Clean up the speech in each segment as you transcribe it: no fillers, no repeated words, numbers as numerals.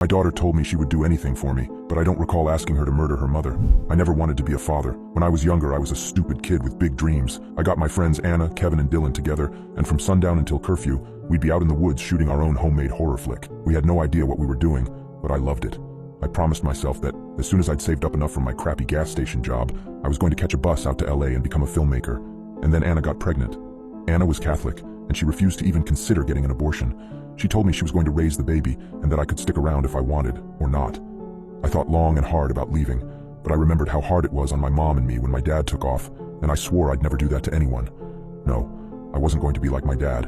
My daughter told me she would do anything for me, but I don't recall asking her to murder her mother. I never wanted to be a father. When I was younger, I was a stupid kid with big dreams. I got my friends Anna, Kevin, and Dylan together, and from sundown until curfew, we'd be out in the woods shooting our own homemade horror flick. We had no idea what we were doing, but I loved it. I promised myself that, as soon as I'd saved up enough from my crappy gas station job, I was going to catch a bus out to LA and become a filmmaker. And then Anna got pregnant. Anna was Catholic, and she refused to even consider getting an abortion. She told me she was going to raise the baby and that I could stick around if I wanted, or not. I thought long and hard about leaving, but I remembered how hard it was on my mom and me when my dad took off, and I swore I'd never do that to anyone. No, I wasn't going to be like my dad.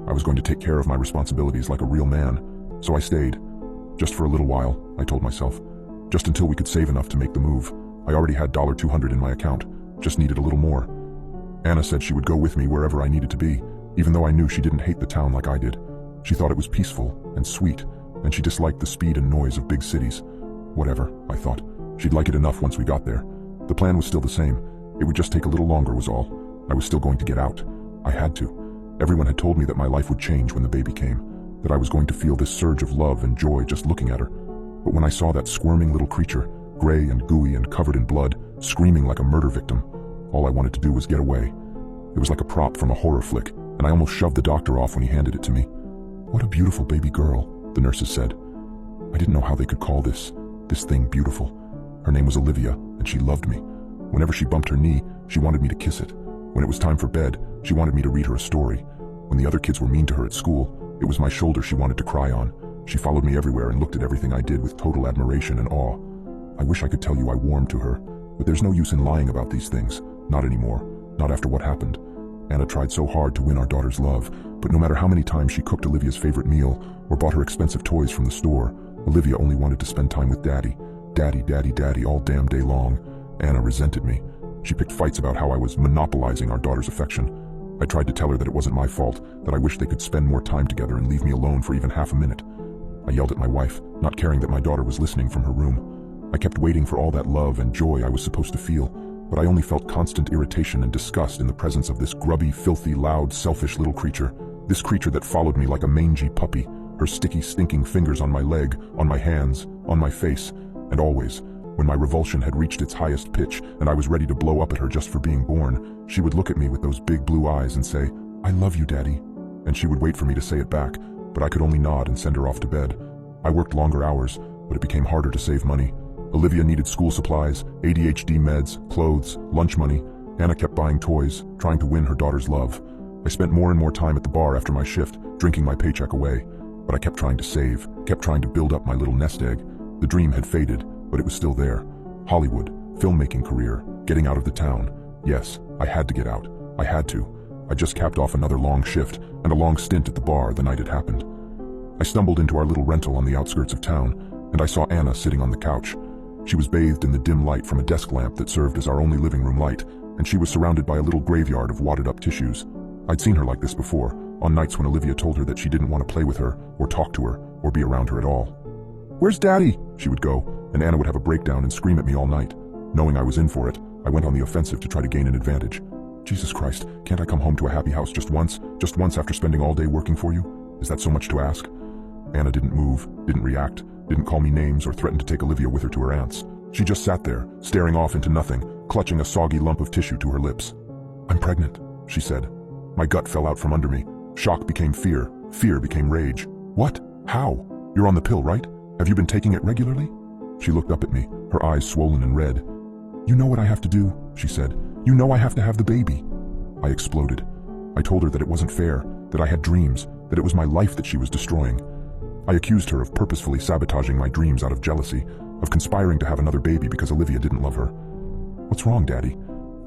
I was going to take care of my responsibilities like a real man. So I stayed. Just for a little while, I told myself. Just until we could save enough to make the move. I already had $200 in my account, just needed a little more. Anna said she would go with me wherever I needed to be, even though I knew she didn't hate the town like I did. She thought it was peaceful and sweet, and she disliked the speed and noise of big cities. Whatever, I thought. She'd like it enough once we got there. The plan was still the same. It would just take a little longer was all. I was still going to get out. I had to. Everyone had told me that my life would change when the baby came, that I was going to feel this surge of love and joy just looking at her. But when I saw that squirming little creature, gray and gooey and covered in blood, screaming like a murder victim, all I wanted to do was get away. It was like a prop from a horror flick, and I almost shoved the doctor off when he handed it to me. "What a beautiful baby girl," the nurses said. I didn't know how they could call this thing beautiful. Her name was Olivia, and she loved me. Whenever she bumped her knee, she wanted me to kiss it. When it was time for bed, she wanted me to read her a story. When the other kids were mean to her at school, it was my shoulder she wanted to cry on. She followed me everywhere and looked at everything I did with total admiration and awe. I wish I could tell you I warmed to her, but there's no use in lying about these things. Not anymore. Not after what happened. Anna tried so hard to win our daughter's love, but no matter how many times she cooked Olivia's favorite meal or bought her expensive toys from the store, Olivia only wanted to spend time with Daddy. Daddy, Daddy, Daddy all damn day long. Anna resented me. She picked fights about how I was monopolizing our daughter's affection. I tried to tell her that it wasn't my fault, that I wished they could spend more time together and leave me alone for even half a minute. I yelled at my wife, not caring that my daughter was listening from her room. I kept waiting for all that love and joy I was supposed to feel, but I only felt constant irritation and disgust in the presence of this grubby, filthy, loud, selfish little creature. This creature that followed me like a mangy puppy, her sticky, stinking fingers on my leg, on my hands, on my face, and always, when my revulsion had reached its highest pitch and I was ready to blow up at her just for being born, she would look at me with those big blue eyes and say, "I love you, Daddy." And she would wait for me to say it back, but I could only nod and send her off to bed. I worked longer hours, but it became harder to save money. Olivia needed school supplies, ADHD meds, clothes, lunch money. Anna kept buying toys, trying to win her daughter's love. I spent more and more time at the bar after my shift, drinking my paycheck away. But I kept trying to save, kept trying to build up my little nest egg. The dream had faded, but it was still there. Hollywood, filmmaking career, getting out of the town. Yes, I had to get out. I had to. I just capped off another long shift and a long stint at the bar the night it happened. I stumbled into our little rental on the outskirts of town, and I saw Anna sitting on the couch. She was bathed in the dim light from a desk lamp that served as our only living room light, and she was surrounded by a little graveyard of wadded-up tissues. I'd seen her like this before, on nights when Olivia told her that she didn't want to play with her, or talk to her, or be around her at all. "Where's Daddy?" she would go, and Anna would have a breakdown and scream at me all night. Knowing I was in for it, I went on the offensive to try to gain an advantage. "Jesus Christ, can't I come home to a happy house just once after spending all day working for you? Is that so much to ask?" Anna didn't move, didn't react, didn't call me names or threaten to take Olivia with her to her aunt's. She just sat there, staring off into nothing, clutching a soggy lump of tissue to her lips. "I'm pregnant," she said. My gut fell out from under me. Shock became fear. Fear became rage. "What? How? You're on the pill, right? Have you been taking it regularly?" She looked up at me, her eyes swollen and red. "You know what I have to do," she said. "You know I have to have the baby." I exploded. I told her that it wasn't fair, that I had dreams, that it was my life that she was destroying. I accused her of purposefully sabotaging my dreams out of jealousy, of conspiring to have another baby because Olivia didn't love her. "What's wrong, Daddy?"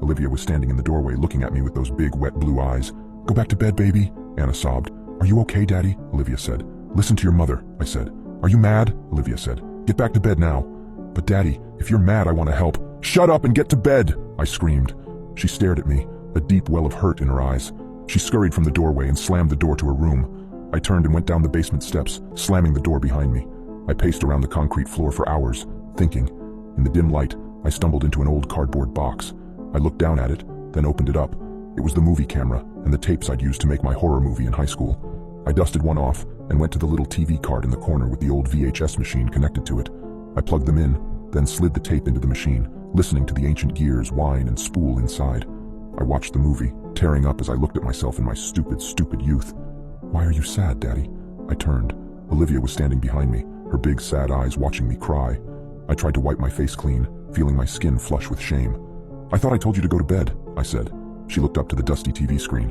Olivia was standing in the doorway looking at me with those big, wet blue eyes. "Go back to bed, baby," Anna sobbed. "Are you okay, Daddy?" Olivia said. "Listen to your mother," I said. "Are you mad?" Olivia said. "Get back to bed now." "But Daddy, if you're mad, I want to help." "Shut up and get to bed," I screamed. She stared at me, a deep well of hurt in her eyes. She scurried from the doorway and slammed the door to her room. I turned and went down the basement steps, slamming the door behind me. I paced around the concrete floor for hours, thinking. In the dim light, I stumbled into an old cardboard box. I looked down at it, then opened it up. It was the movie camera and the tapes I'd used to make my horror movie in high school. I dusted one off and went to the little TV cart in the corner with the old VHS machine connected to it. I plugged them in, then slid the tape into the machine, listening to the ancient gears whine and spool inside. I watched the movie, tearing up as I looked at myself in my stupid, stupid youth. "Why are you sad, Daddy?" I turned. Olivia was standing behind me, her big, sad eyes watching me cry. I tried to wipe my face clean, feeling my skin flush with shame. "I thought I told you to go to bed," I said. She looked up to the dusty TV screen.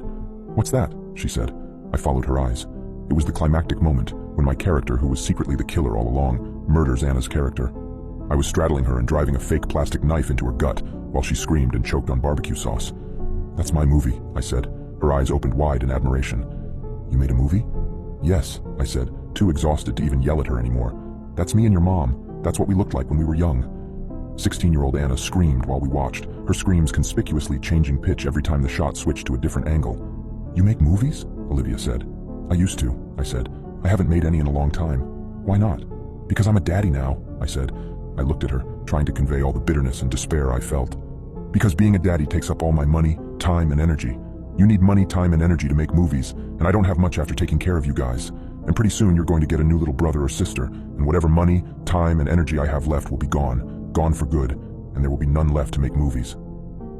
"What's that?" she said. I followed her eyes. It was the climactic moment, when my character, who was secretly the killer all along, murders Anna's character. I was straddling her and driving a fake plastic knife into her gut, while she screamed and choked on barbecue sauce. "That's my movie," I said. Her eyes opened wide in admiration. "You made a movie?" "Yes," I said, too exhausted to even yell at her anymore. "That's me and your mom. That's what we looked like when we were young." 16-year-old Anna screamed while we watched, her screams conspicuously changing pitch every time the shot switched to a different angle. "You make movies?" Olivia said. "I used to," I said. "I haven't made any in a long time." "Why not?" "Because I'm a daddy now," I said. I looked at her, trying to convey all the bitterness and despair I felt. "Because being a daddy takes up all my money, time, and energy. You need money, time, and energy to make movies, and I don't have much after taking care of you guys. And pretty soon you're going to get a new little brother or sister, and whatever money, time, and energy I have left will be gone for good, and there will be none left to make movies."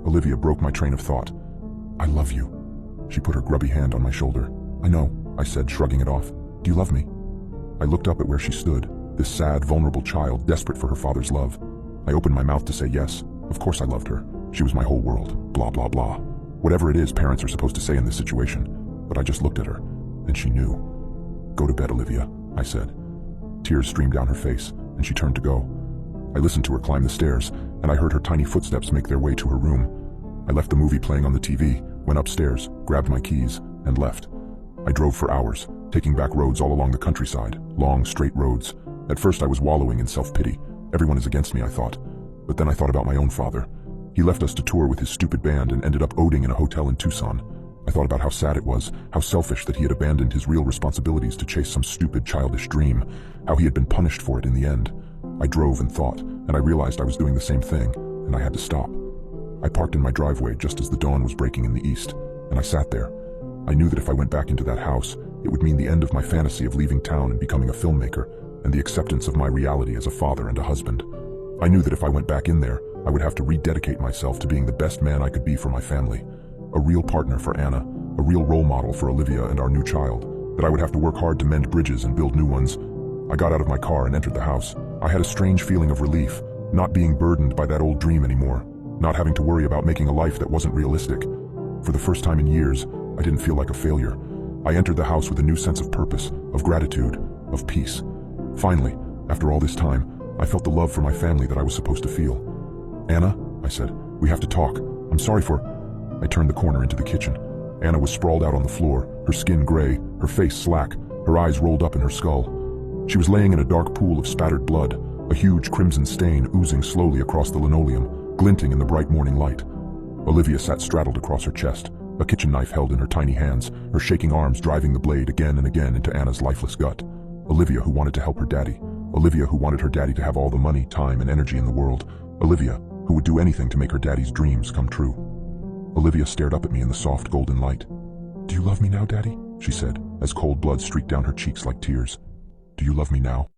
Olivia broke my train of thought. "I love you." She put her grubby hand on my shoulder. "I know," I said, shrugging it off. "Do you love me?" I looked up at where she stood, this sad, vulnerable child desperate for her father's love. I opened my mouth to say yes. Of course I loved her. She was my whole world. Blah, blah, blah. Whatever it is parents are supposed to say in this situation. But I just looked at her, and she knew. "Go to bed, Olivia," I said. Tears streamed down her face, and she turned to go. I listened to her climb the stairs, and I heard her tiny footsteps make their way to her room. I left the movie playing on the TV, went upstairs, grabbed my keys, and left. I drove for hours, taking back roads all along the countryside, long, straight roads. At first I was wallowing in self-pity. Everyone is against me, I thought. But then I thought about my own father. He left us to tour with his stupid band and ended up owning in a hotel in Tucson. I thought about how sad it was, how selfish that he had abandoned his real responsibilities to chase some stupid, childish dream, how he had been punished for it in the end. I drove and thought, and I realized I was doing the same thing, and I had to stop. I parked in my driveway just as the dawn was breaking in the east, and I sat there. I knew that if I went back into that house, it would mean the end of my fantasy of leaving town and becoming a filmmaker, and the acceptance of my reality as a father and a husband. I knew that if I went back in there, I would have to rededicate myself to being the best man I could be for my family. A real partner for Anna, a real role model for Olivia and our new child, that I would have to work hard to mend bridges and build new ones. I got out of my car and entered the house. I had a strange feeling of relief, not being burdened by that old dream anymore, not having to worry about making a life that wasn't realistic. For the first time in years, I didn't feel like a failure. I entered the house with a new sense of purpose, of gratitude, of peace. Finally, after all this time, I felt the love for my family that I was supposed to feel. "Anna," I said, "we have to talk. I'm sorry for—" I turned the corner into the kitchen. Anna was sprawled out on the floor, her skin gray, her face slack, her eyes rolled up in her skull. She was laying in a dark pool of spattered blood, a huge crimson stain oozing slowly across the linoleum, glinting in the bright morning light. Olivia sat straddled across her chest, a kitchen knife held in her tiny hands, her shaking arms driving the blade again and again into Anna's lifeless gut. Olivia, who wanted to help her daddy. Olivia, who wanted her daddy to have all the money, time, and energy in the world. Olivia, who would do anything to make her daddy's dreams come true. Olivia stared up at me in the soft golden light. "Do you love me now, Daddy?" she said, as cold blood streaked down her cheeks like tears. "Do you love me now?"